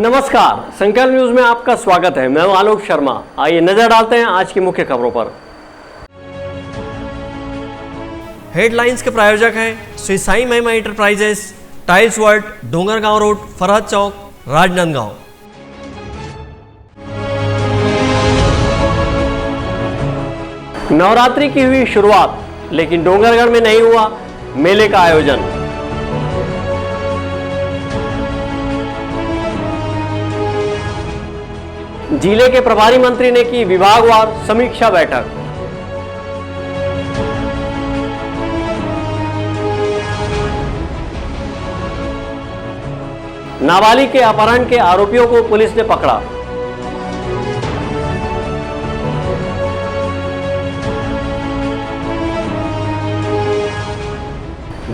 नमस्कार, संकल्प न्यूज में आपका स्वागत है। मैं हूं आलोक शर्मा। आइए नजर डालते हैं आज की मुख्य खबरों पर। हेडलाइंस के प्रायोजक हैं Shri Sai Mahima enterprises, tiles world, Dongargaon road, Farhad Chowk, Rajnandgaon. Navratri की हुई शुरुआत, लेकिन डोंगरगढ़ में नहीं हुआ मेले का आयोजन। जिले के प्रभारी मंत्री ने की विभागवार समीक्षा बैठक। नाबालिग के अपहरण के आरोपियों को पुलिस ने पकड़ा।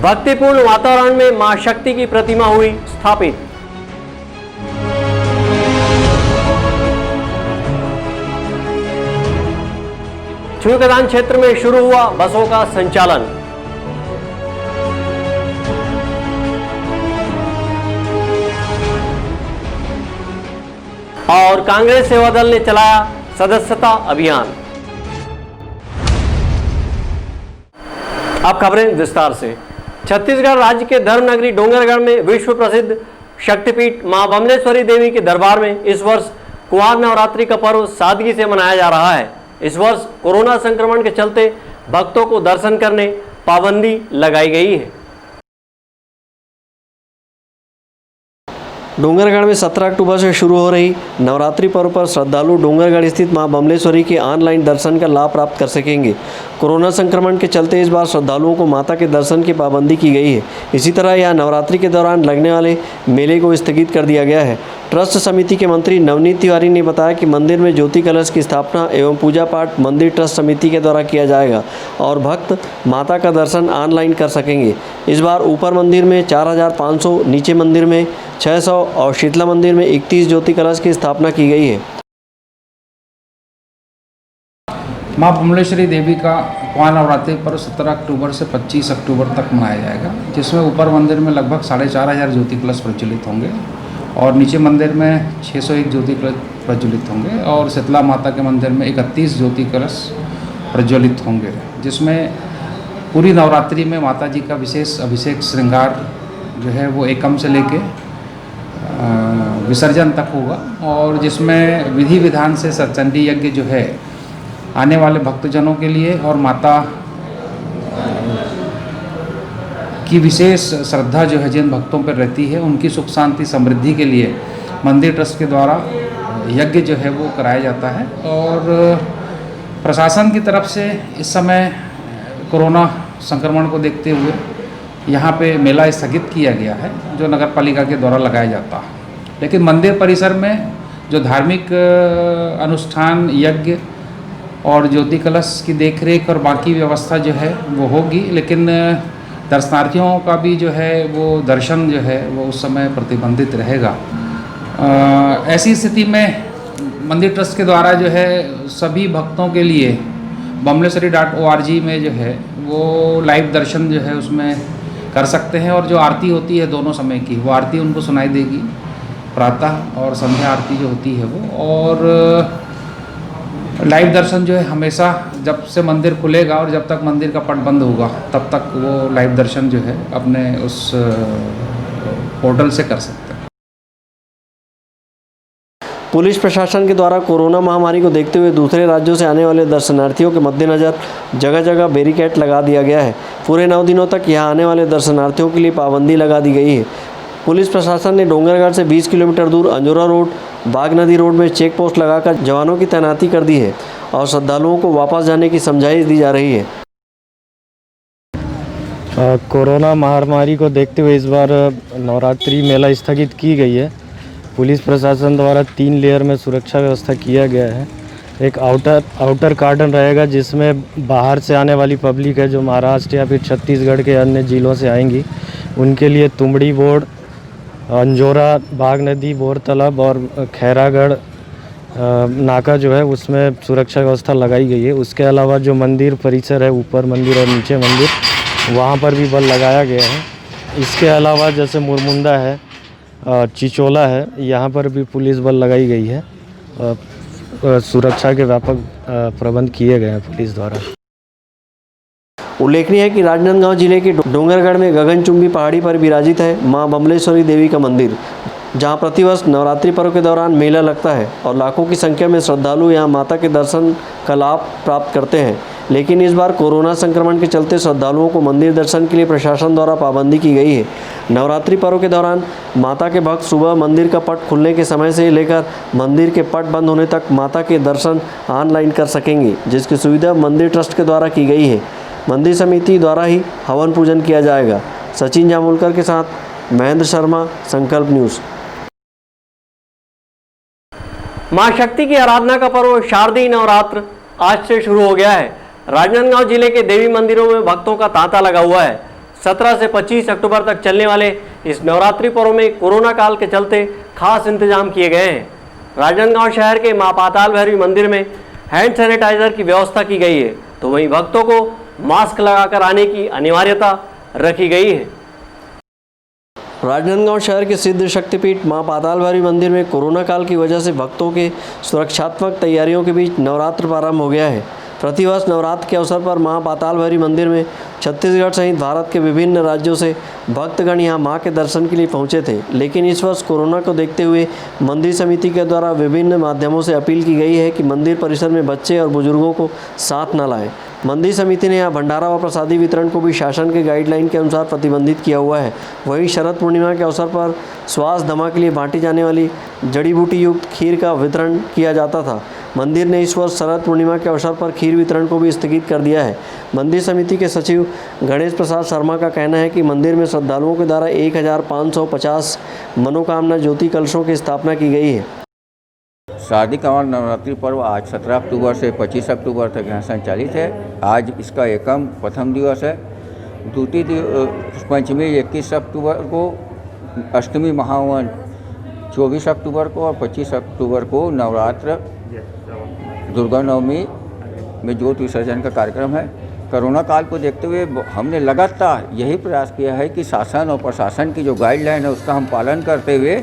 भक्तिपूर्ण वातावरण में मां शक्ति की प्रतिमा हुई स्थापित। छुईकदान क्षेत्र में शुरू हुआ बसों का संचालन। और कांग्रेस सेवा दल ने चलाया सदस्यता अभियान। अब खबरें विस्तार से। छत्तीसगढ़ राज्य के धर्मनगरी डोंगरगढ़ में विश्व प्रसिद्ध शक्तिपीठ मां बमलेश्वरी देवी के दरबार में इस वर्ष कुंवार नवरात्रि का पर्व सादगी से मनाया जा रहा है। इस वर्ष कोरोना संक्रमण के चलते भक्तों को दर्शन करने पाबंदी लगाई गई है। डोंगरगढ़ में 17 अक्टूबर से शुरू हो रही नवरात्रि पर्व पर श्रद्धालु डोंगरगढ़ स्थित मां बमलेश्वरी के ऑनलाइन दर्शन का लाभ प्राप्त कर सकेंगे। कोरोना संक्रमण के चलते इस बार श्रद्धालुओं को माता के दर्शन की पाबंदी की गई है। इसी तरह यह नवरात्रि के दौरान लगने वाले मेले को स्थगित कर दिया गया है। ट्रस्ट समिति के मंत्री नवनीत तिवारी ने बताया कि मंदिर में ज्योति कलश की स्थापना एवं पूजा पाठ मंदिर ट्रस्ट समिति के द्वारा किया जाएगा और भक्त माता का दर्शन ऑनलाइन कर सकेंगे। इस बार ऊपर मंदिर में 4500, नीचे मंदिर में 600 और शीतला मंदिर में 31 ज्योति कलश की स्थापना की गई है। मां बमलेश्वरी देवी का कुंवार नवरात्रि पर्व 17 अक्टूबर से 25 अक्टूबर तक मनाया जाएगा, जिसमें ऊपर मंदिर में लगभग 4500 ज्योति कलश प्रज्वलित होंगे और नीचे मंदिर में 601 ज्योति कलश प्रज्वलित होंगे और शीतला माता के मंदिर में 31 ज्योति कलश प्रज्वलित होंगे, जिसमें पूरी नवरात्रि में माता जी का विशेष अभिषेक श्रृंगार जो है वो एकम से लेके विसर्जन तक होगा और जिसमें विधि विधान से सतचंडी यज्ञ जो है आने वाले भक्तजनों के लिए और माता की विशेष श्रद्धा जो है जिन भक्तों पर रहती है उनकी सुख शांति समृद्धि के लिए मंदिर ट्रस्ट के द्वारा यज्ञ जो है वो कराया जाता है। और प्रशासन की तरफ से इस समय कोरोना संक्रमण को देखते हुए यहाँ पे मेला स्थगित किया गया है जो नगर पालिका के द्वारा लगाया जाता है, लेकिन मंदिर परिसर में जो धार्मिक अनुष्ठान यज्ञ और ज्योति कलश की देखरेख और बाकी व्यवस्था जो है वो होगी, लेकिन दर्शनार्थियों का भी जो है वो दर्शन जो है वो उस समय प्रतिबंधित रहेगा। ऐसी स्थिति में मंदिर ट्रस्ट के द्वारा जो है सभी भक्तों के लिए bamleswari.org में जो है वो लाइव दर्शन जो है उसमें कर सकते हैं और जो आरती होती है दोनों समय की वो आरती उनको सुनाई देगी, प्रातः और संध्या आरती जो होती है वो। और लाइव दर्शन जो है हमेशा जब से मंदिर खुलेगा और जब तक मंदिर का पट बंद होगा तब तक वो लाइव दर्शन जो है अपने उस पोर्टल से कर सकते हैं। पुलिस प्रशासन के द्वारा कोरोना महामारी को देखते हुए दूसरे राज्यों से आने वाले दर्शनार्थियों के मद्देनज़र जगह जगह बैरिकेड लगा दिया गया है। पूरे 9 दिनों तक यहाँ आने वाले दर्शनार्थियों के लिए पाबंदी लगा दी गई है। पुलिस प्रशासन ने डोंगरगढ़ से 20 किलोमीटर दूर अंजोरा रोड, बाग नदी रोड में चेक पोस्ट लगाकर जवानों की तैनाती कर दी है और श्रद्धालुओं को वापस जाने की समझाइश दी जा रही है। कोरोना महामारी को देखते हुए इस बार नवरात्रि मेला स्थगित की गई है। पुलिस प्रशासन द्वारा 3 लेयर में सुरक्षा व्यवस्था किया गया है। एक आउटर कार्डन रहेगा जिसमें बाहर से आने वाली पब्लिक है जो महाराष्ट्र या फिर छत्तीसगढ़ के अन्य ज़िलों से आएंगी, उनके लिए तुमड़ी बोर्ड, अंजोरा, बाग नदी, बोर तालाब और खैरागढ़ नाका जो है उसमें सुरक्षा व्यवस्था लगाई गई है। उसके अलावा जो मंदिर परिसर है, ऊपर मंदिर और नीचे मंदिर, वहाँ पर भी बल लगाया गया है। इसके अलावा जैसे मुरमुंदा है, चिचोला है, यहाँ पर भी पुलिस बल लगाई गई है। सुरक्षा के व्यापक प्रबंध किए गए हैं पुलिस द्वारा। उल्लेखनीय है कि राजनांदगांव जिले के डोंगरगढ़ में गगनचुंबी पहाड़ी पर विराजित है मां बमलेश्वरी देवी का मंदिर, जहां प्रतिवर्ष नवरात्रि पर्व के दौरान मेला लगता है और लाखों की संख्या में श्रद्धालु यहां माता के दर्शन का लाभ प्राप्त करते हैं। लेकिन इस बार कोरोना संक्रमण के चलते श्रद्धालुओं को मंदिर दर्शन के लिए प्रशासन द्वारा पाबंदी की गई है। नवरात्रि पर्व के दौरान माता के भक्त सुबह मंदिर का पट खुलने के समय से लेकर मंदिर के पट बंद होने तक माता के दर्शन ऑनलाइन कर सकेंगे, जिसकी सुविधा मंदिर ट्रस्ट के द्वारा की गई है। मंदिर समिति द्वारा ही हवन पूजन किया जाएगा। सचिन जामोलकर के साथ महेंद्र शर्मा, संकल्प न्यूज़। मां शक्ति की आराधना का पर्व शारदीय नवरात्र आज से शुरू हो गया है। राजनांदगांव जिले के देवी मंदिरों में भक्तों का तांता लगा हुआ है। 17 से 25 अक्टूबर तक चलने वाले इस नवरात्रि पर्व में कोरोना काल के चलते खास इंतजाम किए गए हैं। राजनांदगांव शहर के मां पाताल भैरवी मंदिर में हैंड सैनिटाइजर की व्यवस्था की गई है, तो वहीं भक्तों को मास्क लगाकर आने की अनिवार्यता रखी गई है। राजनांदगांव शहर के सिद्ध शक्तिपीठ मां पाताल भैरवी मंदिर में कोरोना काल की वजह से भक्तों के सुरक्षात्मक तैयारियों के बीच नवरात्र प्रारंभ हो गया है। प्रतिवर्ष नवरात्र के अवसर पर मां पाताल भैरवी मंदिर में छत्तीसगढ़ सहित भारत के विभिन्न राज्यों से भक्तगण यहां मां के दर्शन के लिए पहुंचे थे, लेकिन इस वर्ष कोरोना को देखते हुए मंदिर समिति के द्वारा विभिन्न माध्यमों से अपील की गई है कि मंदिर परिसर में बच्चे और बुजुर्गों को साथ न लाएं। मंदिर समिति ने यहाँ भंडारा व प्रसादी वितरण को भी शासन के गाइडलाइन के अनुसार प्रतिबंधित किया हुआ है। वहीं शरद पूर्णिमा के अवसर पर स्वास्थ्य दमा के लिए बांटी जाने वाली जड़ी बूटी युक्त खीर का वितरण किया जाता था। मंदिर ने इस वर्ष शरद पूर्णिमा के अवसर पर खीर वितरण को भी स्थगित कर दिया है। मंदिर समिति के सचिव गणेश प्रसाद शर्मा का कहना है कि मंदिर में श्रद्धालुओं के द्वारा 1550 मनोकामना ज्योति कलशों की स्थापना की गई है। शारदीय नवरात्रि पर्व आज 17 अक्टूबर से 25 अक्टूबर तक यहाँ संचालित है। आज इसका एकम प्रथम दिवस है। द्वितीय पंचमी 21 अक्टूबर को, अष्टमी महावन 24 अक्टूबर को और 25 अक्टूबर को नवरात्र दुर्गा नवमी में ज्योत विसर्जन का कार्यक्रम है। कोरोना काल को देखते हुए हमने लगातार यही प्रयास किया है कि शासन और प्रशासन की जो गाइडलाइन है उसका हम पालन करते हुए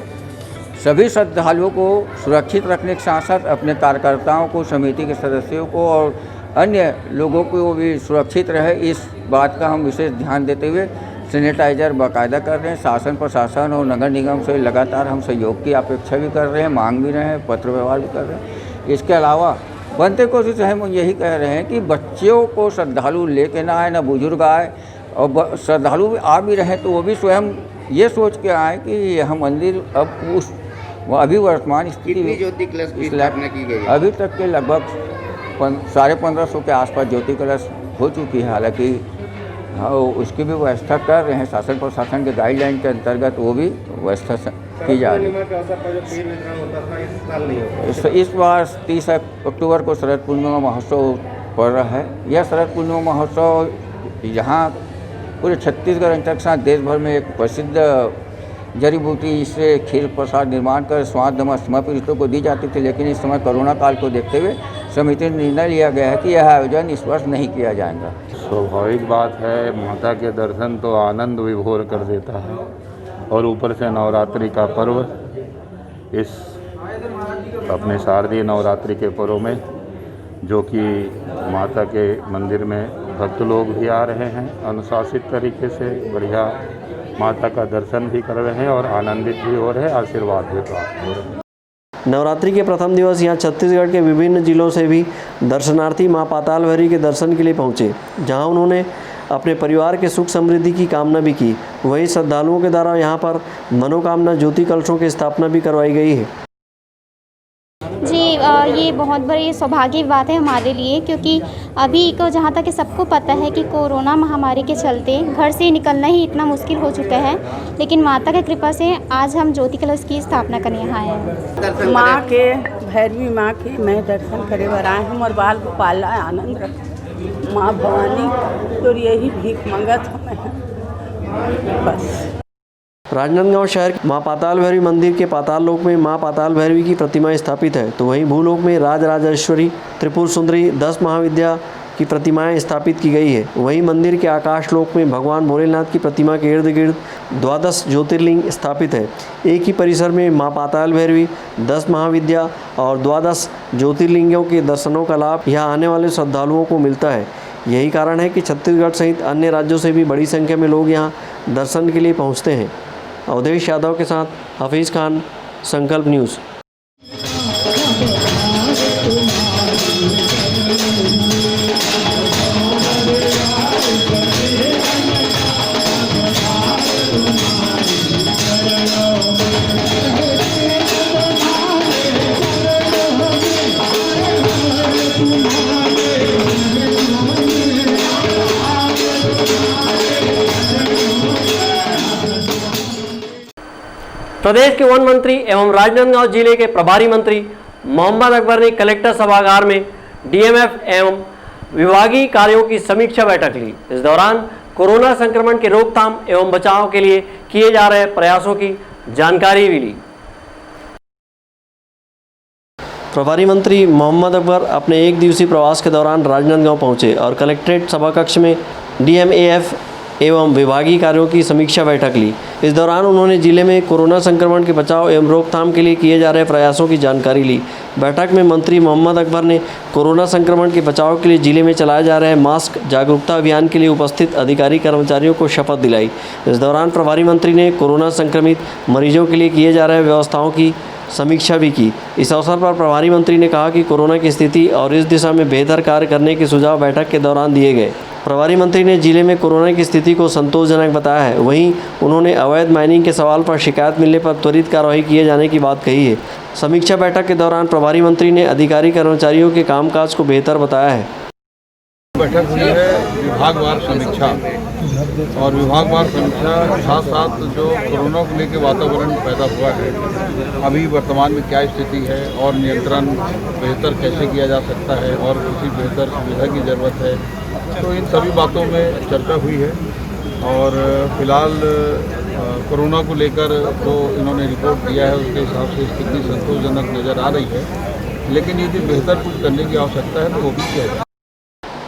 सभी श्रद्धालुओं को सुरक्षित रखने के साथ साथ अपने कार्यकर्ताओं को, समिति के सदस्यों को और अन्य लोगों को भी सुरक्षित रहे, इस बात का हम विशेष ध्यान देते हुए सैनिटाइजर बाकायदा कर रहे हैं। शासन प्रशासन और नगर निगम से लगातार हम सहयोग की अपेक्षा भी कर रहे हैं, मांग भी रहे हैं, पत्र व्यवहार भी कर रहे हैं। इसके अलावा बनते कोशिश हम यही कह रहे हैं कि बच्चों को श्रद्धालु लेके ना आए, ना बुजुर्ग आए, और श्रद्धालु आ भी रहें तो वो भी स्वयं ये सोच के आए कि यह मंदिर अब उस अभी वर्तमान स्थिति ज्योति कलश की स्थापना की गई है। अभी तक के लगभग 1550 के आसपास ज्योति कलश हो चुकी है। हालांकि उसकी भी व्यवस्था कर रहे हैं, शासन प्रशासन के गाइडलाइन के अंतर्गत वो भी व्यवस्था की जा रही है। इस बार 30 अक्टूबर को शरद पूर्णिमा महोत्सव पड़ रहा है। यह शरद पूर्णिमा महोत्सव यहाँ पूरे छत्तीसगढ़ के साथ देश भर में एक प्रसिद्ध जड़ी बूटी से खीर प्रसाद निर्माण कर स्वास्थ्य दमा सीमा पीड़ितों को दी जाती थी, लेकिन इस समय कोरोना काल को देखते हुए समिति ने निर्णय लिया गया है कि यह आयोजन इस वर्ष नहीं किया जाएगा। स्वाभाविक बात है, माता के दर्शन तो आनंद विभोर कर देता है और ऊपर से नवरात्रि का पर्व, इस अपने शारदीय नवरात्रि के पर्व में जो कि माता के मंदिर में भक्त लोग भी आ रहे हैं, अनुशासित तरीके से बढ़िया माता का दर्शन भी कर रहे हैं और आनंदित भी हो रहे हैं, आशीर्वाद भी प्राप्त हो रहे हैं। नवरात्रि के प्रथम दिवस यहाँ छत्तीसगढ़ के विभिन्न जिलों से भी दर्शनार्थी मां पाताल भैरवी के दर्शन के लिए पहुँचे, जहाँ उन्होंने अपने परिवार के सुख समृद्धि की कामना भी की। वहीं श्रद्धालुओं के द्वारा यहाँ पर मनोकामना ज्योति कलशों की स्थापना भी करवाई गई है। जी ये बहुत बड़ी सौभाग्य की बात है हमारे लिए, क्योंकि अभी को जहाँ तक सबको पता है कि कोरोना महामारी के चलते घर से निकलना ही इतना मुश्किल हो चुका है, लेकिन माता की कृपा से आज हम ज्योति कलश की स्थापना करने यहाँ आए हैं। माँ के भैरवी माँ के मैं दर्शन करे बर आए हम और बाल गोपाल आनंद रख माँ भवानी तो यही भीख मंगत हमें बस। राजनांदगांव शहर के मां पाताल भैरवी मंदिर के पाताल लोक में मां पाताल भैरवी की प्रतिमा स्थापित है, तो वहीं भूलोक में राज राजेश्वरी, त्रिपुर सुंदरी, 10 महाविद्या, की प्रतिमाएं स्थापित की गई है। वहीं मंदिर के आकाशलोक में भगवान भोलेनाथ की प्रतिमा के इर्द गिर्द 12 ज्योतिर्लिंग स्थापित है। एक ही परिसर में मां पाताल भैरवी, 10 महाविद्या और 12 ज्योतिर्लिंगों के दर्शनों का लाभ यहाँ आने वाले श्रद्धालुओं को मिलता है। यही कारण है कि छत्तीसगढ़ सहित अन्य राज्यों से भी बड़ी संख्या में लोग यहाँ दर्शन के लिए पहुँचते हैं। अवधेश यादव के साथ हफीज़ खान, संकल्प न्यूज़। प्रदेश के वन मंत्री एवं राजनांदगांव जिले के प्रभारी मंत्री मोहम्मद अकबर ने कलेक्टर सभागार में डीएमएफ एवं विभागीय कार्यों की समीक्षा बैठक ली। इस दौरान कोरोना संक्रमण के रोकथाम एवं बचाव के लिए किए जा रहे प्रयासों की जानकारी भी ली। प्रभारी मंत्री मोहम्मद अकबर अपने एक दिवसीय प्रवास के दौरान राजनांदगांव पहुंचे और कलेक्ट्रेट सभाकक्ष में डीएमएफ एवं विभागीय कार्यों की समीक्षा बैठक ली। इस दौरान उन्होंने जिले में कोरोना संक्रमण के बचाव एवं रोकथाम के लिए किए जा रहे प्रयासों की जानकारी ली। बैठक में मंत्री मोहम्मद अकबर ने कोरोना संक्रमण के बचाव के लिए जिले में चलाए जा रहे मास्क जागरूकता अभियान के लिए उपस्थित अधिकारी कर्मचारियों को शपथ दिलाई। इस दौरान प्रभारी मंत्री ने कोरोना संक्रमित मरीजों के लिए किए जा रहे व्यवस्थाओं की समीक्षा भी की। इस अवसर पर प्रभारी मंत्री ने कहा कि कोरोना की स्थिति और इस दिशा में बेहतर कार्य करने के सुझाव बैठक के दौरान दिए गए। प्रभारी मंत्री ने जिले में कोरोना की स्थिति को संतोषजनक बताया है। वहीं उन्होंने अवैध माइनिंग के सवाल पर शिकायत मिलने पर त्वरित कार्रवाई किए जाने की बात कही है। समीक्षा बैठक के दौरान प्रभारी मंत्री ने अधिकारी कर्मचारियों के कामकाज को बेहतर बताया है। बैठक हुई है विभागवार समीक्षा और विभागवार समीक्षा के साथ साथ जो कोरोना को लेकर वातावरण पैदा हुआ है, अभी वर्तमान में क्या स्थिति है और नियंत्रण बेहतर कैसे किया जा सकता है और किसी बेहतर सुविधा की ज़रूरत है, तो इन सभी बातों में चर्चा हुई है। और फिलहाल कोरोना को लेकर जो इन्होंने रिपोर्ट दिया है उसके हिसाब से स्थिति संतोषजनक नज़र आ रही है, लेकिन यदि बेहतर कुछ करने की आवश्यकता है तो वो भी किया जाए।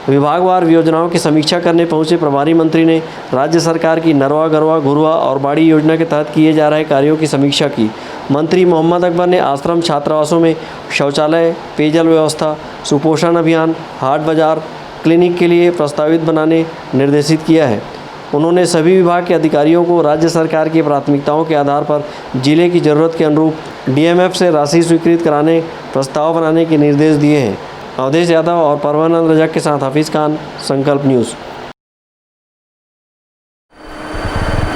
विभागवार योजनाओं की समीक्षा करने पहुंचे प्रभारी मंत्री ने राज्य सरकार की नरवा, गरवा, घुरवा और बाड़ी योजना के तहत किए जा रहे कार्यों की समीक्षा की। मंत्री मोहम्मद अकबर ने आश्रम छात्रावासों में शौचालय, पेयजल व्यवस्था, सुपोषण अभियान, हाट बाजार, क्लिनिक के लिए प्रस्तावित बनाने निर्देशित किया है। उन्होंने सभी विभाग के अधिकारियों को राज्य सरकार की प्राथमिकताओं के आधार पर जिले की ज़रूरत के अनुरूप डीएमएफ से राशि स्वीकृत कराने प्रस्ताव बनाने के निर्देश दिए हैं। अवधेश यादव और परवानंद रजक के साथ हफीज़ खान, संकल्प न्यूज़।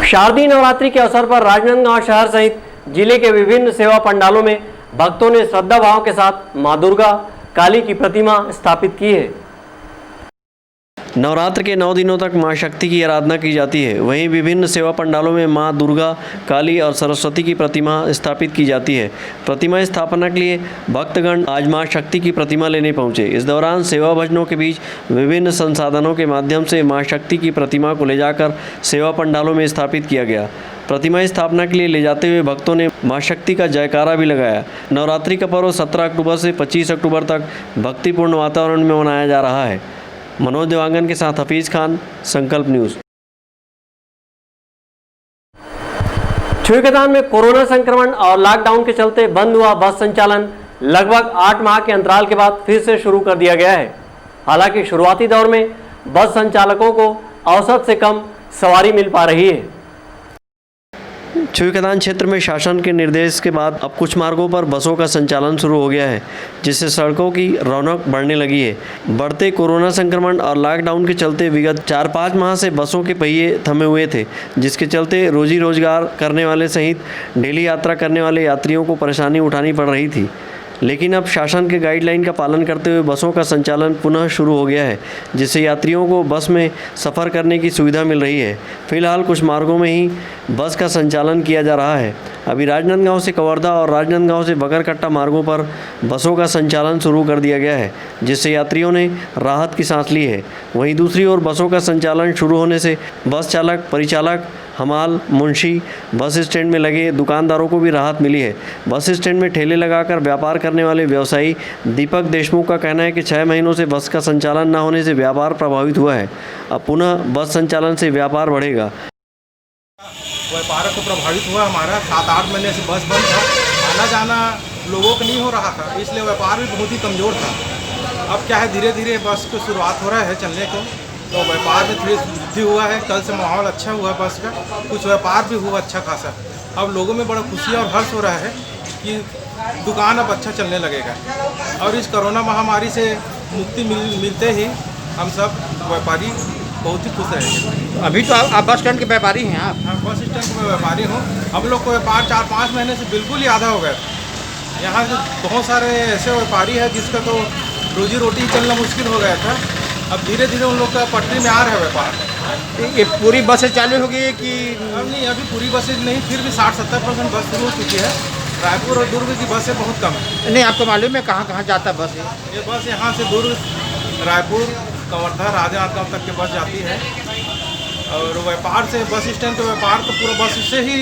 शारदीय नवरात्रि के अवसर पर राजनांदगांव शहर सहित जिले के विभिन्न सेवा पंडालों में भक्तों ने श्रद्धा भाव के साथ मां दुर्गा काली की प्रतिमा स्थापित की है। नवरात्र के 9 दिनों तक मां शक्ति की आराधना की जाती है। वहीं विभिन्न सेवा पंडालों में मां दुर्गा, काली और सरस्वती की प्रतिमा स्थापित की जाती है। प्रतिमा स्थापना के लिए भक्तगण आज मां शक्ति की प्रतिमा लेने पहुंचे। इस दौरान सेवा भजनों के बीच विभिन्न संसाधनों के माध्यम से मां शक्ति की प्रतिमा को ले जाकर सेवा पंडालों में स्थापित किया गया। प्रतिमा स्थापना के लिए ले जाते हुए भक्तों ने मां शक्ति का जयकारा भी लगाया। नवरात्रि का पर्व 17 अक्टूबर से 25 अक्टूबर तक भक्तिपूर्ण वातावरण में मनाया जा रहा है। मनोज देवांगन के साथ हफीज़ खान, संकल्प न्यूज़। छुईखदान में कोरोना संक्रमण और लॉकडाउन के चलते बंद हुआ बस संचालन लगभग 8 माह के अंतराल के बाद फिर से शुरू कर दिया गया है। हालांकि शुरुआती दौर में बस संचालकों को औसत से कम सवारी मिल पा रही है। छुईखदान क्षेत्र में शासन के निर्देश के बाद अब कुछ मार्गों पर बसों का संचालन शुरू हो गया है, जिससे सड़कों की रौनक बढ़ने लगी है। बढ़ते कोरोना संक्रमण और लॉकडाउन के चलते विगत 4-5 माह से बसों के पहिए थमे हुए थे, जिसके चलते रोजी रोजगार करने वाले सहित डेली यात्रा करने वाले यात्रियों को परेशानी उठानी पड़ रही थी। लेकिन अब शासन के गाइडलाइन का पालन करते हुए बसों का संचालन पुनः शुरू हो गया है, जिससे यात्रियों को बस में सफ़र करने की सुविधा मिल रही है। फिलहाल कुछ मार्गों में ही बस का संचालन किया जा रहा है। अभी राजनांदगांव से कवर्धा और राजनांदगांव से बकरकट्टा मार्गों पर बसों का संचालन शुरू कर दिया गया है, जिससे यात्रियों ने राहत की सांस ली है। वहीं दूसरी ओर बसों का संचालन शुरू होने से बस चालक, परिचालक, हमाल, मुंशी, बस स्टैंड में लगे दुकानदारों को भी राहत मिली है। बस स्टैंड में ठेले लगाकर व्यापार करने वाले व्यवसायी दीपक देशमुख का कहना है कि 6 महीनों से बस का संचालन न होने से व्यापार प्रभावित हुआ है। अब पुनः बस संचालन से व्यापार बढ़ेगा। व्यापार को प्रभावित हुआ हमारा 7-8 महीने से बस बंद था, आना जाना लोगों को नहीं हो रहा था, इसलिए व्यापार भी बहुत ही कमज़ोर था। अब क्या है, धीरे धीरे बस को शुरुआत हो रहा है चलने को, तो व्यापार में थोड़ी वृद्धि हुआ है। कल से माहौल अच्छा हुआ बस का, कुछ व्यापार भी हुआ अच्छा खासा। अब लोगों में बड़ा खुशी और हर्ष हो रहा है कि दुकान अब अच्छा चलने लगेगा और इस कोरोना महामारी से मुक्ति मिलते ही हम सब व्यापारी बहुत ही खुश रहेंगे। अभी तो आप बस स्टैंड के व्यापारी हैं आप? हाँ, बस स्टैंड के मैं व्यापारी हूँ। हम लोग को व्यापार 4-5 महीने से बिल्कुल ही आधा हो गया था। यहाँ से बहुत सारे ऐसे व्यापारी हैं जिसका तो रोजी रोटी चलना मुश्किल हो गया था। अब धीरे धीरे उन लोग का पटरी में आ रहा है व्यापार। ये पूरी बसें चालू हो गई कि? अब नहीं, अभी पूरी बसें नहीं, फिर भी 60-70% बस शुरू हो चुकी है। रायपुर और दुर्ग की बसें बहुत कम है। नहीं, आपको मालूम है कहाँ कहाँ जाता बस है? ये बस यहाँ से दुर्ग, रायपुर, कवर्धा, राजनांदगांव तक की बस जाती है और व्यापार से बस स्टैंड के व्यापार तो पूरा बस से ही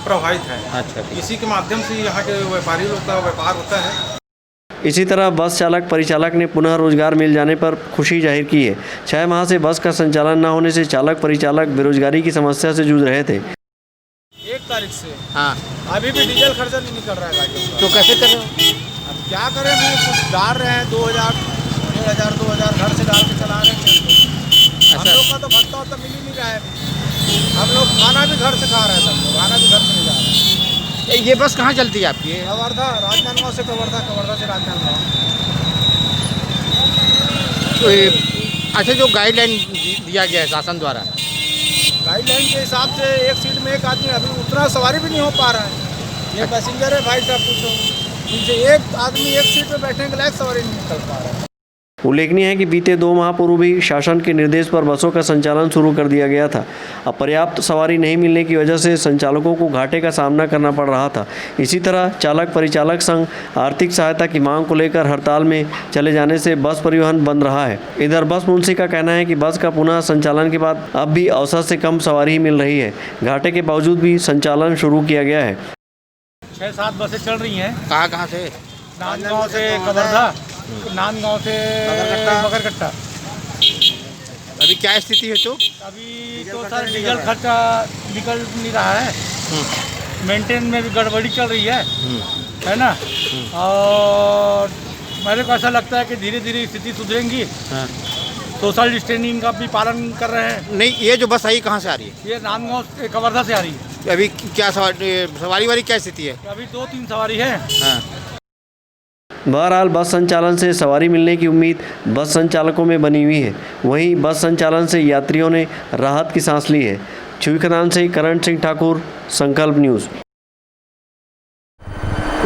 प्रभावित है। अच्छा, इसी के माध्यम से यहाँ के व्यापारी लोग का व्यापार होता है। इसी तरह बस चालक, परिचालक ने पुनः रोजगार मिल जाने पर खुशी जाहिर की है। 6 माह से बस का संचालन न होने से चालक, परिचालक बेरोजगारी की समस्या से जूझ रहे थे। 1 तारीख से हाँ, अभी भी डीजल खर्चा नहीं निकल रहा है गाड़ियों का। तो कैसे कर रहे हो? अब क्या करें, भी कुछ डाल रहे हैं 2000, 1000, 2000 घर से डाल के चला रहे हैं। हम लोग का तो भत्ता मिल ही नहीं रहा है। हम लोग खाना भी घर से खा रहे हैं, सब लोग खाना भी घर से नहीं जा रहे हैं। ये बस कहाँ चलती है आपकी? कवर्धा, राजनांदगांव से कवर्धा, कवर्धा से राजनांदगांव। तो अच्छा, जो गाइडलाइन दिया गया है शासन द्वारा, गाइडलाइन के हिसाब से एक सीट में एक आदमी, अभी उतना सवारी भी नहीं हो पा रहा है। ये पैसेंजर है भाई साहब, पूछो इनसे, एक आदमी एक सीट में बैठने के लायक सवारी नहीं निकल पा रहा है। उल्लेखनीय है कि बीते 2 माह पूर्व भी शासन के निर्देश पर बसों का संचालन शुरू कर दिया गया था। अब पर्याप्त सवारी नहीं मिलने की वजह से संचालकों को घाटे का सामना करना पड़ रहा था। इसी तरह चालक, परिचालक संघ आर्थिक सहायता की मांग को लेकर हड़ताल में चले जाने से बस परिवहन बंद रहा है। इधर बस मुंशी का कहना है कि बस का पुनः संचालन के बाद अब भी औसत से कम सवारी ही मिल रही है। घाटे के बावजूद भी संचालन शुरू किया गया है। 6-7 बसें चल रही हैं। कहाँ कहाँ से? नांदगांव से कवर्धा, नांदगांव से बकरकट्टा। अभी क्या स्थिति है? तो अभी तो सर डीजल खर्चा निकल नहीं रहा है, मेंटेन में भी गड़बड़ी चल रही है ना। और मेरे को ऐसा लगता है कि धीरे धीरे स्थिति सुधरेंगी। सोशल डिस्टेंसिंग का भी पालन कर रहे हैं। नहीं, ये जो बस आई कहाँ से आ रही है? ये नांदगांव कवर्धा से आ रही है। अभी क्या सवारी वाली क्या स्थिति है? अभी 2-3 सवारी है। हाँ। बहरहाल बस संचालन से सवारी मिलने की उम्मीद बस संचालकों में बनी हुई है। वहीं बस संचालन से यात्रियों ने राहत की सांस ली है। छुईखदान से करण सिंह ठाकुर, संकल्प न्यूज़।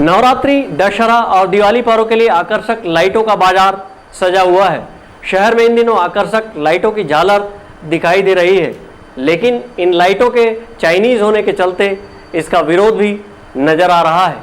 नवरात्रि, दशहरा और दिवाली पर्व के लिए आकर्षक लाइटों का बाजार सजा हुआ है। शहर में इन दिनों आकर्षक लाइटों की झालर दिखाई दे रही है, लेकिन इन लाइटों के चाइनीज़ होने के चलते इसका विरोध भी नज़र आ रहा है।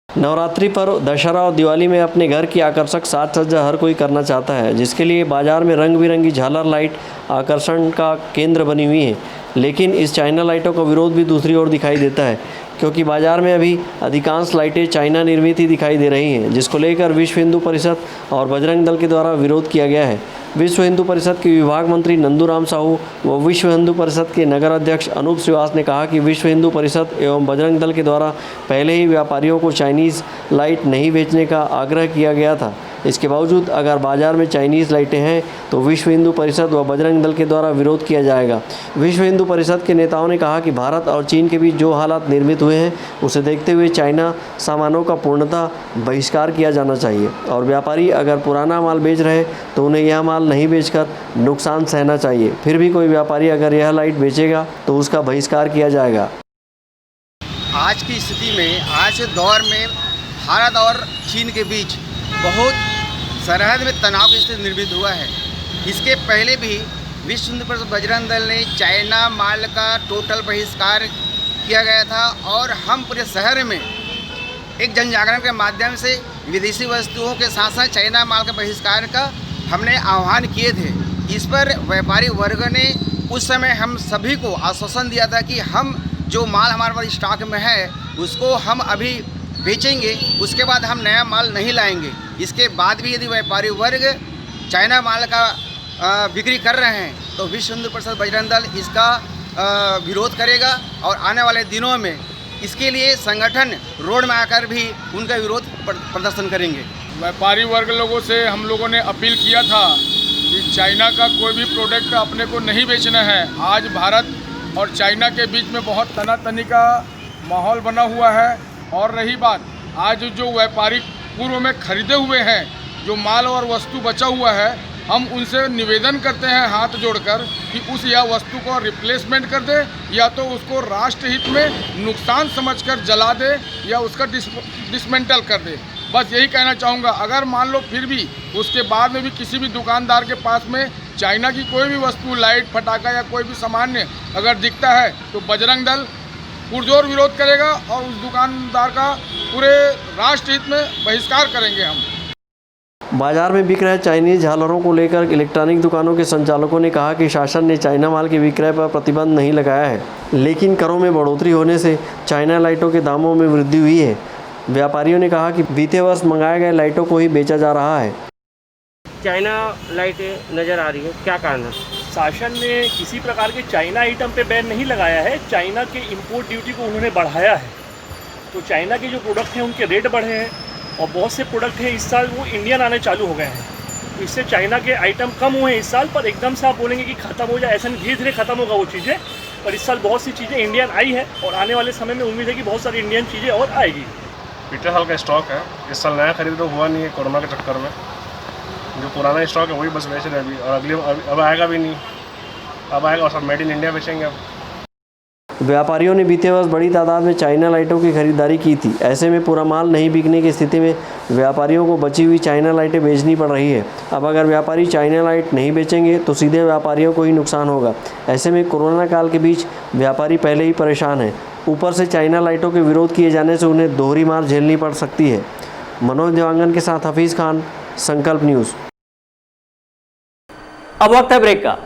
नवरात्रि पर्व, दशहरा और दिवाली में अपने घर की आकर्षक साज सज्जा हर कोई करना चाहता है, जिसके लिए बाजार में रंग बिरंगी झालर लाइट आकर्षण का केंद्र बनी हुई है। लेकिन इस चाइना लाइटों का विरोध भी दूसरी ओर दिखाई देता है, क्योंकि बाजार में अभी अधिकांश लाइटें चाइना निर्मित ही दिखाई दे रही हैं, जिसको लेकर विश्व हिंदू परिषद और बजरंग दल के द्वारा विरोध किया गया है। विश्व हिंदू परिषद के विभाग मंत्री नंदूराम साहू व विश्व हिंदू परिषद के नगर अध्यक्ष अनूप श्रीवास ने कहा कि विश्व हिंदू परिषद एवं बजरंग दल के द्वारा पहले ही व्यापारियों को चाइनीज़ लाइट नहीं बेचने का आग्रह किया गया था। इसके बावजूद अगर बाजार में चाइनीज़ लाइटें हैं तो विश्व हिंदू परिषद व बजरंग दल के द्वारा विरोध किया जाएगा। विश्व हिंदू परिषद के नेताओं ने कहा कि भारत और चीन के बीच जो हालात निर्मित हुए हैं उसे देखते हुए चाइना सामानों का पूर्णतः बहिष्कार किया जाना चाहिए और व्यापारी अगर पुराना माल बेच रहे तो उन्हें यह माल नहीं बेचकर नुकसान सहना चाहिए। फिर भी कोई व्यापारी अगर यह लाइट बेचेगा तो उसका बहिष्कार किया जाएगा। आज की स्थिति में, आज के दौर में भारत और चीन के बीच बहुत सरहद में तनाव की स्थिति निर्मित हुआ है। इसके पहले भी विश्व हिंदू परिषद बजरंग दल ने चाइना माल का टोटल बहिष्कार किया गया था और हम पूरे शहर में एक जन जागरण के माध्यम से विदेशी वस्तुओं के साथ साथ चाइना माल के बहिष्कार का हमने आह्वान किए थे। इस पर व्यापारी वर्ग ने उस समय हम सभी को आश्वासन दिया था कि हम जो माल हमारे पास स्टॉक में है उसको हम अभी बेचेंगे, उसके बाद हम नया माल नहीं लाएंगे। इसके बाद भी यदि व्यापारी वर्ग चाइना माल का बिक्री कर रहे हैं तो विश्व हिंदू परिषद बजरंग दल इसका विरोध करेगा और आने वाले दिनों में इसके लिए संगठन रोड में आकर भी उनका विरोध प्रदर्शन करेंगे। व्यापारी वर्ग लोगों से हम लोगों ने अपील किया था कि चाइना का कोई भी प्रोडक्ट अपने को नहीं बेचना है। आज भारत और चाइना के बीच में बहुत तनातनी का माहौल बना हुआ है। और रही बात, आज जो व्यापारी पूर्व में खरीदे हुए हैं, जो माल और वस्तु बचा हुआ है, हम उनसे निवेदन करते हैं हाथ जोड़कर कि उस या वस्तु को रिप्लेसमेंट कर दे या तो उसको राष्ट्र हित में नुकसान समझकर जला दे या उसका डिसमेंटल कर दे। बस यही कहना चाहूँगा। अगर मान लो फिर भी उसके बाद में भी किसी भी दुकानदार के पास में चाइना की कोई भी वस्तु, लाइट, फटाका या कोई भी सामान्य अगर दिखता है तो बजरंग दल पुरजोर विरोध करेगा और उस दुकानदार का पूरे राष्ट्र हित में बहिष्कार करेंगे हम। बाजार में बिक रहे चाइनीज झालरों को लेकर इलेक्ट्रॉनिक दुकानों के संचालकों ने कहा कि शासन ने चाइना माल के विक्रय पर प्रतिबंध नहीं लगाया है, लेकिन करों में बढ़ोतरी होने से चाइना लाइटों के दामों में वृद्धि हुई है। व्यापारियों ने कहा कि बीते वर्ष मंगाए गए लाइटों को ही बेचा जा रहा है। चाइना लाइटें नज़र आ रही है, क्या कारण है? शासन ने किसी प्रकार के चाइना आइटम पे बैन नहीं लगाया है, चाइना के इंपोर्ट ड्यूटी को उन्होंने बढ़ाया है। तो चाइना के जो प्रोडक्ट हैं उनके रेट बढ़े हैं और बहुत से प्रोडक्ट हैं इस साल वो इंडियन आने चालू हो गए हैं। तो इससे चाइना के आइटम कम हुए हैं इस साल, पर एकदम से आप बोलेंगे कि ख़त्म हो जाए, ऐसा नहीं, धीरे धीरे ख़त्म होगा वो चीज़ें। पर इस साल बहुत सी चीज़ें इंडियन आई है और आने वाले समय में उम्मीद है कि बहुत सारी इंडियन चीज़ें और आएगी। पिछले साल का स्टॉक है, इस साल नया खरीद तो हुआ नहीं है कोरोना के चक्कर में। जो पुराना स्टॉक है वही बस बेच रहे हैं अभी, और अगले अब आएगा भी नहीं, अब आएगा और सब मेड इन इंडिया बेचेंगे अब। व्यापारियों ने बीते वर्ष बड़ी तादाद में चाइना लाइटों की खरीदारी की थी। ऐसे में पूरा माल नहीं बिकने की स्थिति में व्यापारियों को बची हुई चाइना लाइटें बेचनी पड़ रही है। अब अगर व्यापारी चाइना लाइट नहीं बेचेंगे तो सीधे व्यापारियों को ही नुकसान होगा। ऐसे में कोरोना काल के बीच व्यापारी पहले ही परेशान हैं, ऊपर से चाइना लाइटों के विरोध किए जाने से उन्हें दोहरी मार झेलनी पड़ सकती है। मनोज देवांगन के साथ हफीज़ खान, संकल्प न्यूज़। अब वक्त है ब्रेक का।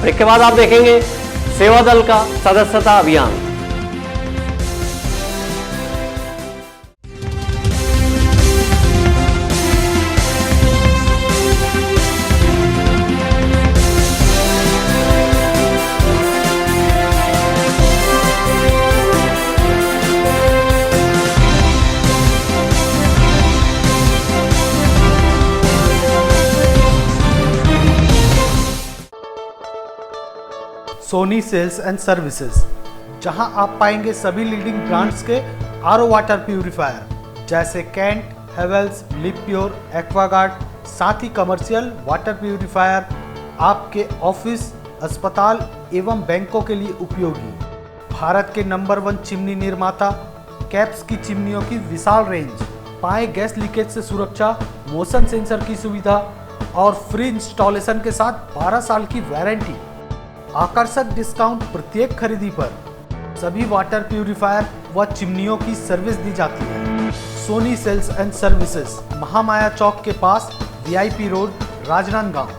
ब्रेक के बाद आप देखेंगे सेवा दल का सदस्यता अभियान। सोनी सेल्स एंड सर्विसेज, जहां आप पाएंगे सभी लीडिंग ब्रांड्स के आरओ वाटर प्यूरिफायर जैसे Kent, Havells, Livpure, Aquaguard, साथ ही कमर्शियल वाटर प्यूरिफायर आपके ऑफिस, अस्पताल एवं बैंकों के लिए उपयोगी। भारत के नंबर 1 चिमनी निर्माता कैप्स की चिमनियों की विशाल रेंज, पाए गैस लीकेज से सुरक्षा, मोशन सेंसर की सुविधा और फ्री इंस्टॉलेशन के साथ 12 साल की वारंटी, आकर्षक डिस्काउंट प्रत्येक खरीदी पर। सभी वाटर प्यूरिफायर व चिमनियों की सर्विस दी जाती है। Sony sales and services, Mahamaya Chowk के पास, VIP रोड, राजनांदगांव।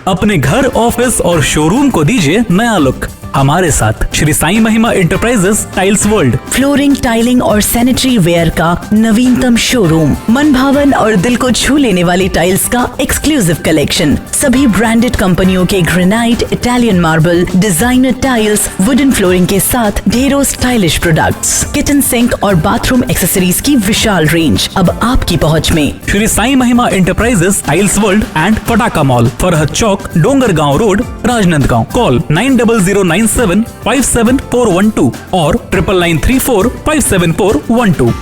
अपने घर, ऑफिस और शोरूम को दीजिए नया लुक हमारे साथ Shri Sai Mahima enterprises tiles world. Flooring, tiling और सैनिटरी वेयर का नवीनतम शोरूम, मन भावन और दिल को छू लेने वाली टाइल्स का एक्सक्लूसिव कलेक्शन, सभी ब्रांडेड कंपनियों के granite, Italian marble, designer tiles, wooden flooring के साथ ढेरों स्टाइलिश प्रोडक्ट्स, किचन सिंक और बाथरूम एक्सेसरीज की विशाल रेंज अब आपकी पहुंच में। Shri Sai Mahima enterprises tiles world and Pataka mall, Farhad Chowk, Dongargaon road, Rajnandgaon. Call 9009757412 और 9994574412।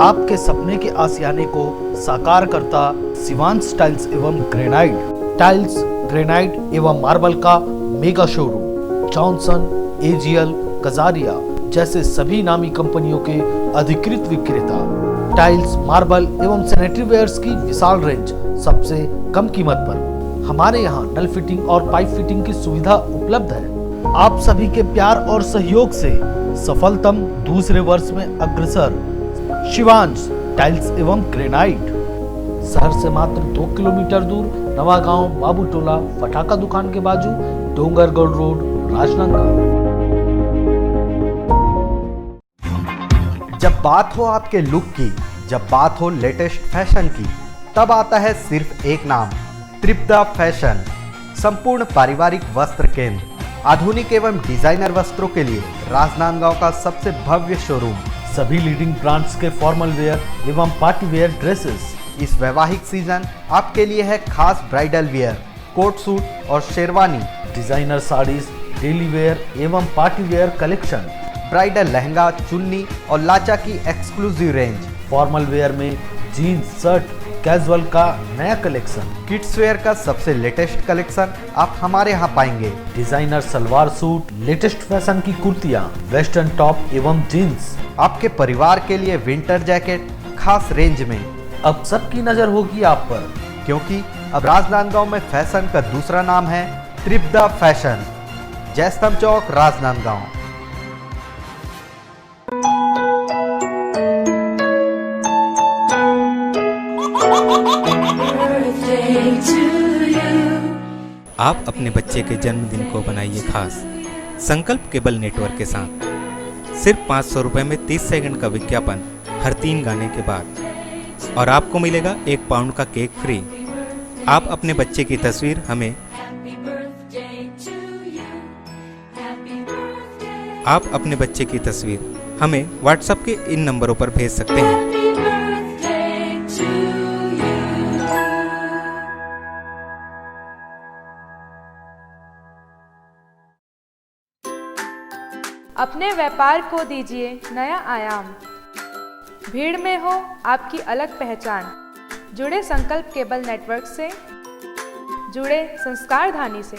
आपके सपने के आशियाने को साकार करता सिवांश टाइल्स एवं ग्रेनाइट, टाइल्स, ग्रेनाइट एवं मार्बल का mega showroom. Johnson, AGL, Kajaria जैसे सभी नामी कंपनियों के अधिकृत विक्रेता। टाइल्स, मार्बल एवं सैनिटरी वेयर्स की विशाल रेंज सबसे कम कीमत पर। हमारे यहाँ नल फिटिंग और पाइप फिटिंग की सुविधा उपलब्ध है। आप सभी के प्यार और सहयोग से सफलतम दूसरे वर्ष में अग्रसर शिवांश टाइल्स एवं ग्रेनाइट, शहर से मात्र 2 किलोमीटर दूर, नवागांव बाबू टोला फटाका दुकान के बाजू, डोंगरगढ़ रोड, राजनांदगांव। जब बात हो आपके लुक की, जब बात हो लेटेस्ट फैशन की, तब आता है सिर्फ एक नाम, त्रिपदा फैशन। संपूर्ण पारिवारिक वस्त्र केंद्र, आधुनिक एवं डिजाइनर वस्त्रों के लिए राजनांदगांव का सबसे भव्य शोरूम। सभी लीडिंग ब्रांड्स के फॉर्मल वेयर एवं पार्टी वेयर ड्रेसेस। इस वैवाहिक सीजन आपके लिए है खास ब्राइडल वेयर, कोट सूट और sherwani, designer saris, daily wear एवं party wear collection, bridal lehenga, chunni और लाचा की एक्सक्लूसिव रेंज, फॉर्मल वेयर में जीन्स, शर्ट, कैजुअल का नया कलेक्शन, किड्स वेयर का सबसे लेटेस्ट कलेक्शन आप हमारे यहाँ पाएंगे। Designer salwar suit, latest fashion की कुर्तियाँ, वेस्टर्न टॉप एवं जीन्स, आपके परिवार के लिए विंटर जैकेट खास रेंज में। अब सबकी नजर होगी आप पर, क्योंकि अब राजनांदगांव में फैशन का दूसरा नाम है त्रिपदा फैशन, जयस्तंभ चौक, राजनांदगांव। आप अपने बच्चे के जन्मदिन को बनाइए खास संकल्प केबल नेटवर्क के साथ। सिर्फ 500 रुपये में 30 सेकंड का विज्ञापन हर 3 गाने के बाद, और आपको मिलेगा 1 पाउंड का केक फ्री। आप अपने बच्चे की तस्वीर हमें व्हाट्सएप के इन नंबरों पर भेज सकते हैं। अपने व्यापार को दीजिए नया आयाम। भीड़ में हो आपकी अलग पहचान। जुड़े संकल्प केबल नेटवर्क से, जुड़े संस्कार धानी से।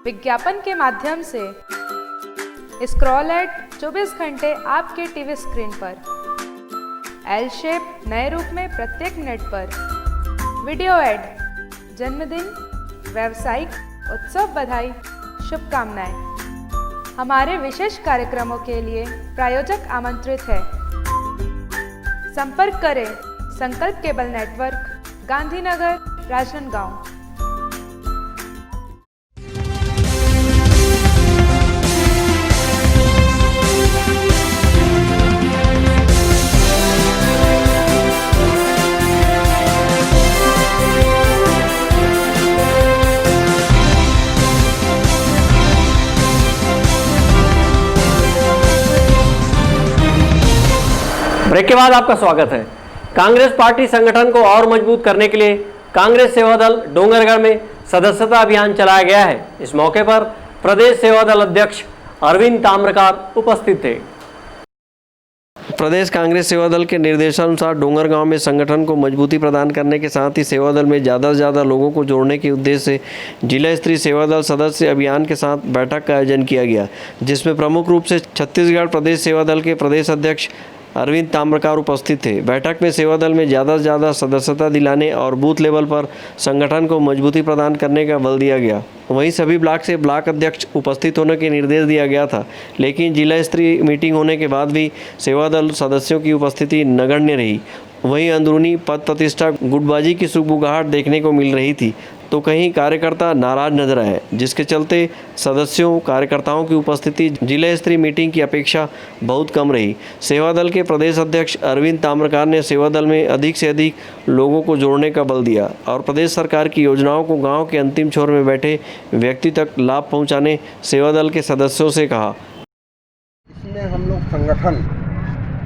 विज्ञापन के माध्यम से स्क्रॉल एड 24 घंटे आपके टीवी स्क्रीन पर। एल शेप नए रूप में प्रत्येक मिनट पर। वीडियो एड, जन्मदिन, व्यावसायिक, उत्सव बधाई, शुभकामनाएं। हमारे विशेष कार्यक्रमों के लिए प्रायोजक आमंत्रित है। संपर्क करें Sankalp cable network, Gandhinagar, Rajnandgaon. Break के बाद आपका स्वागत है। कांग्रेस पार्टी संगठन को और मजबूत करने के लिए कांग्रेस सेवा दल डोंगरगढ़ में सदस्यता अभियान चलाया गया है। इस मौके पर प्रदेश सेवा दल अध्यक्ष अरविंद ताम्रकार उपस्थित थे। प्रदेश कांग्रेस सेवा दल के निर्देशानुसार डोंगरगांव में संगठन को मजबूती प्रदान करने के साथ ही सेवा दल में ज़्यादा से ज़्यादा लोगों को जोड़ने के उद्देश्य से जिला स्तरीय सेवा दल सदस्य अभियान के साथ बैठक का आयोजन किया गया, जिसमें प्रमुख रूप से छत्तीसगढ़ प्रदेश सेवा दल के प्रदेश अध्यक्ष अरविंद ताम्रकार उपस्थित थे। बैठक में सेवा दल में ज़्यादा से ज़्यादा सदस्यता दिलाने और बूथ लेवल पर संगठन को मजबूती प्रदान करने का बल दिया गया। वहीं सभी ब्लॉक से ब्लॉक अध्यक्ष उपस्थित होने के निर्देश दिया गया था, लेकिन जिला स्तरीय मीटिंग होने के बाद भी सेवा दल सदस्यों की उपस्थिति नगण्य रही। वहीं अंदरूनी पद प्रतिष्ठा गुटबाजी की सुगबुगाहट देखने को मिल रही थी, तो कहीं कार्यकर्ता नाराज नजर आए, जिसके चलते सदस्यों कार्यकर्ताओं की उपस्थिति जिला स्तरीय मीटिंग की अपेक्षा बहुत कम रही। सेवा दल के प्रदेश अध्यक्ष अरविंद ताम्रकार ने सेवा दल में अधिक से अधिक लोगों को जोड़ने का बल दिया और प्रदेश सरकार की योजनाओं को गांव के अंतिम छोर में बैठे व्यक्ति तक लाभ पहुंचाने सेवा दल के सदस्यों से कहा। इसमें हम लोग संगठन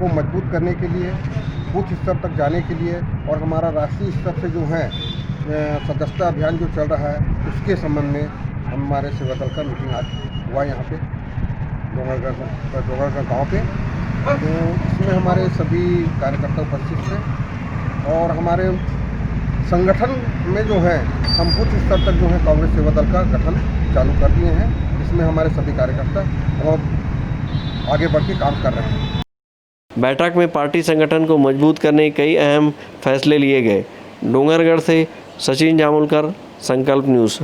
को मजबूत करने के लिए, बूथ स्तर तक जाने के लिए और हमारा राष्ट्रीय स्तर से जो है सदस्यता अभियान जो चल रहा है उसके संबंध में हमारे सेवा दल का मीटिंग आज हुआ यहाँ पे डोंगरगढ़ गाँव पे। तो इसमें हमारे सभी कार्यकर्ता उपस्थित थे और हमारे संगठन में जो है हम बूथ स्तर तक जो है कांग्रेस सेवा दल का गठन चालू कर दिए हैं। इसमें हमारे सभी कार्यकर्ता बहुत आगे बढ़ के काम कर रहे हैं। बैठक में पार्टी संगठन को मजबूत करने कई अहम फैसले लिए गए। डोंगरगढ़ से सचिन जामुलकर, संकल्प न्यूज़।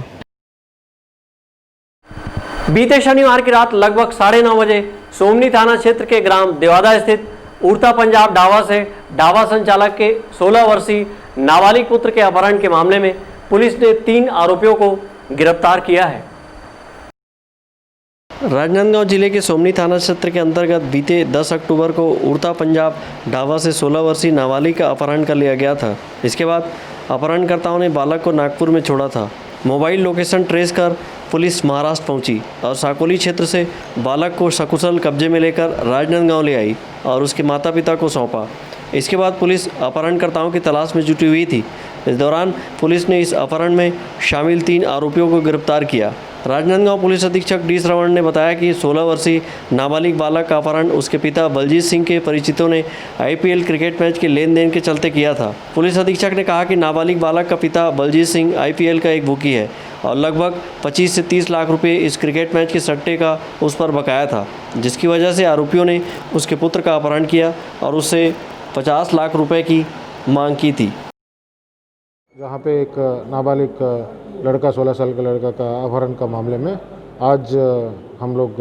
बीते शनिवार की रात लगभग 9:30 बजे सोमनी थाना क्षेत्र के ग्राम देवादा स्थित उड़ता पंजाब ढाबा से ढाबा संचालक के 16 वर्षीय नाबालिग पुत्र के अपहरण के मामले में पुलिस ने 3 आरोपियों को गिरफ्तार किया है। राजनांदगांव जिले के सोमनी थाना क्षेत्र के अंतर्गत बीते 10 अक्टूबर को उड़ता पंजाब ढाबा से 16 वर्षीय नाबालिग का अपहरण कर लिया गया था। इसके बाद अपहरणकर्ताओं ने बालक को नागपुर में छोड़ा था। मोबाइल लोकेशन ट्रेस कर पुलिस महाराष्ट्र पहुंची और साकोली क्षेत्र से बालक को सकुशल कब्जे में लेकर राजनांदगांव ले आई और उसके माता पिता को सौंपा। इसके बाद पुलिस अपहरणकर्ताओं की तलाश में जुटी हुई थी। इस दौरान पुलिस ने इस अपहरण में शामिल 3 आरोपियों को गिरफ्तार किया। राजनांदगांव पुलिस अधीक्षक डी श्रवण ने बताया कि 16 वर्षीय नाबालिग बालक का अपहरण उसके पिता बलजीत सिंह के परिचितों ने IPL क्रिकेट मैच के लेन देन के चलते किया था। पुलिस अधीक्षक ने कहा कि नाबालिग बालक का पिता बलजीत सिंह IPL का एक बुकी है और लगभग 25 से 30 लाख रुपए इस क्रिकेट मैच के सट्टे का उस पर बकाया था, जिसकी वजह से आरोपियों ने उसके पुत्र का अपहरण किया और उससे 50 लाख रुपए की मांग की थी। जहाँ पे एक नाबालिग लड़का 16 साल का लड़का का अपहरण का मामले में आज हम लोग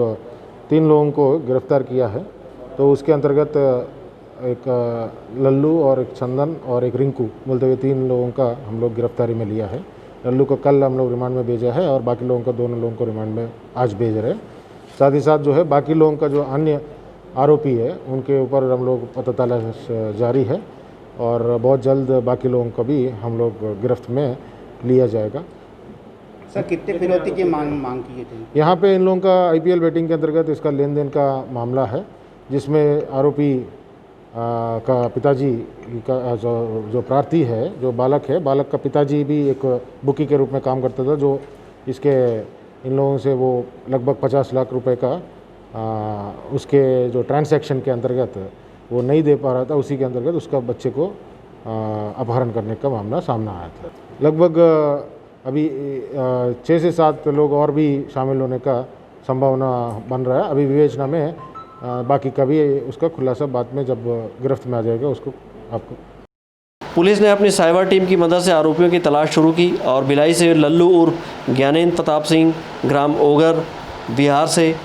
3 लोगों को गिरफ्तार किया है। तो उसके अंतर्गत एक लल्लू और एक चंदन और एक रिंकू बोलते हुए 3 लोगों का हम लोग गिरफ्तारी में लिया है। लल्लू को कल हम लोग रिमांड में भेजा है और बाकी लोगों को 2 लोगों को रिमांड में आज भेज रहे हैं। साथ ही साथ जो है बाकी लोगों का जो अन्य आरोपी है उनके ऊपर हम लोग पता तलाश जारी है और बहुत जल्द बाकी लोगों को भी हम लोग गिरफ्त में लिया जाएगा। सर कितने फिरौती की मांग की थी? यहाँ पे इन लोगों का IPL बेटिंग के अंतर्गत इसका लेन देन का मामला है, जिसमें आरोपी का पिताजी का जो प्रार्थी है, जो बालक है, बालक का पिताजी भी एक बुकी के रूप में काम करता था, जो इसके इन लोगों से वो लगभग 50 लाख रुपए का उसके जो ट्रांसैक्शन के अंतर्गत वो नहीं दे पा रहा था, उसी के अंतर्गत उसका बच्चे को अपहरण करने का मामला सामने आया था। लगभग अभी 6 से 7 लोग और भी शामिल होने का संभावना बन रहा है। अभी विवेचना में बाकी का भी उसका खुलासा बाद में जब गिरफ्त में आ जाएगा उसको आपको। पुलिस ने अपनी साइबर टीम की मदद से आरोपियों की तलाश शुरू की और भिलाई से लल्लू उर्फ ज्ञानेंद्र प्रताप सिंह, ग्राम ओगर, बिहार से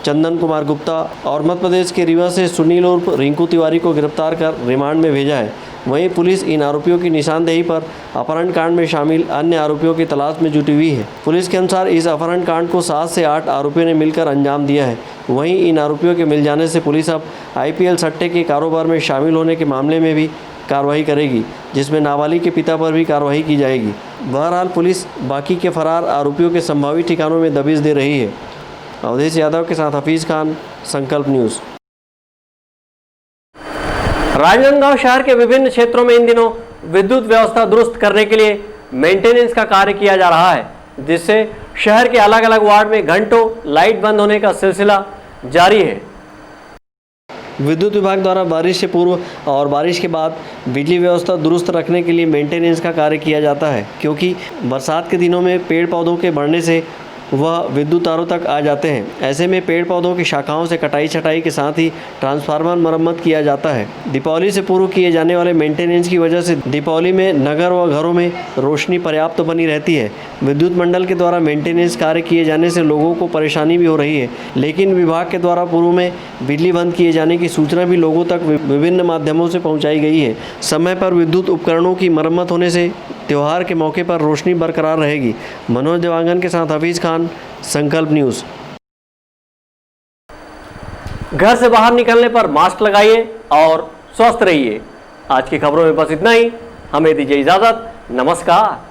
चंदन कुमार गुप्ता और मध्य प्रदेश के रीवा से सुनील उर्फ रिंकू तिवारी को गिरफ्तार कर रिमांड में भेजा है। वहीं पुलिस इन आरोपियों की निशानदेही पर अपहरण कांड में शामिल अन्य आरोपियों की तलाश में जुटी हुई है। पुलिस के अनुसार इस अपहरण कांड को 7 से 8 आरोपियों ने मिलकर अंजाम दिया है। वहीं इन आरोपियों के मिल जाने से पुलिस अब IPL सट्टे के कारोबार में शामिल होने के मामले में भी कार्रवाई करेगी, जिसमें नाबालिग के पिता पर भी कार्रवाई की जाएगी। बहरहाल पुलिस बाकी के फरार आरोपियों के संभावित ठिकानों में दबिश दे रही है। अवधेश यादव के साथ हफीज़ खान, संकल्प न्यूज़। राजनांदगांव शहर के विभिन्न क्षेत्रों में इन दिनों विद्युत व्यवस्था दुरुस्त करने के लिए मेंटेनेंस का कार्य किया जा रहा है, जिससे शहर के अलग अलग वार्ड में घंटों लाइट बंद होने का सिलसिला जारी है। विद्युत विभाग द्वारा बारिश से पूर्व और बारिश के बाद बिजली व्यवस्था दुरुस्त रखने के लिए मेंटेनेंस का कार्य किया जाता है, क्योंकि बरसात के दिनों में पेड़ पौधों के बढ़ने से वह विद्युत तारों तक आ जाते हैं। ऐसे में पेड़ पौधों की शाखाओं से कटाई छटाई के साथ ही ट्रांसफार्मर मरम्मत किया जाता है। दीपावली से पूर्व किए जाने वाले मेंटेनेंस की वजह से दीपावली में नगर व घरों में रोशनी पर्याप्त बनी रहती है। विद्युत मंडल के द्वारा मेंटेनेंस कार्य किए जाने से लोगों को परेशानी भी हो रही है, लेकिन विभाग के द्वारा पूर्व में बिजली बंद किए जाने की सूचना भी लोगों तक विभिन्न माध्यमों से पहुँचाई गई है। समय पर विद्युत उपकरणों की मरम्मत होने से त्यौहार के मौके पर रोशनी बरकरार रहेगी। मनोज देवांगन के साथ हफीज़ खान, संकल्प न्यूज़। घर से बाहर निकलने पर मास्क लगाइए और स्वस्थ रहिए। आज की खबरों में बस इतना ही। हमें दीजिए इजाजत। नमस्कार।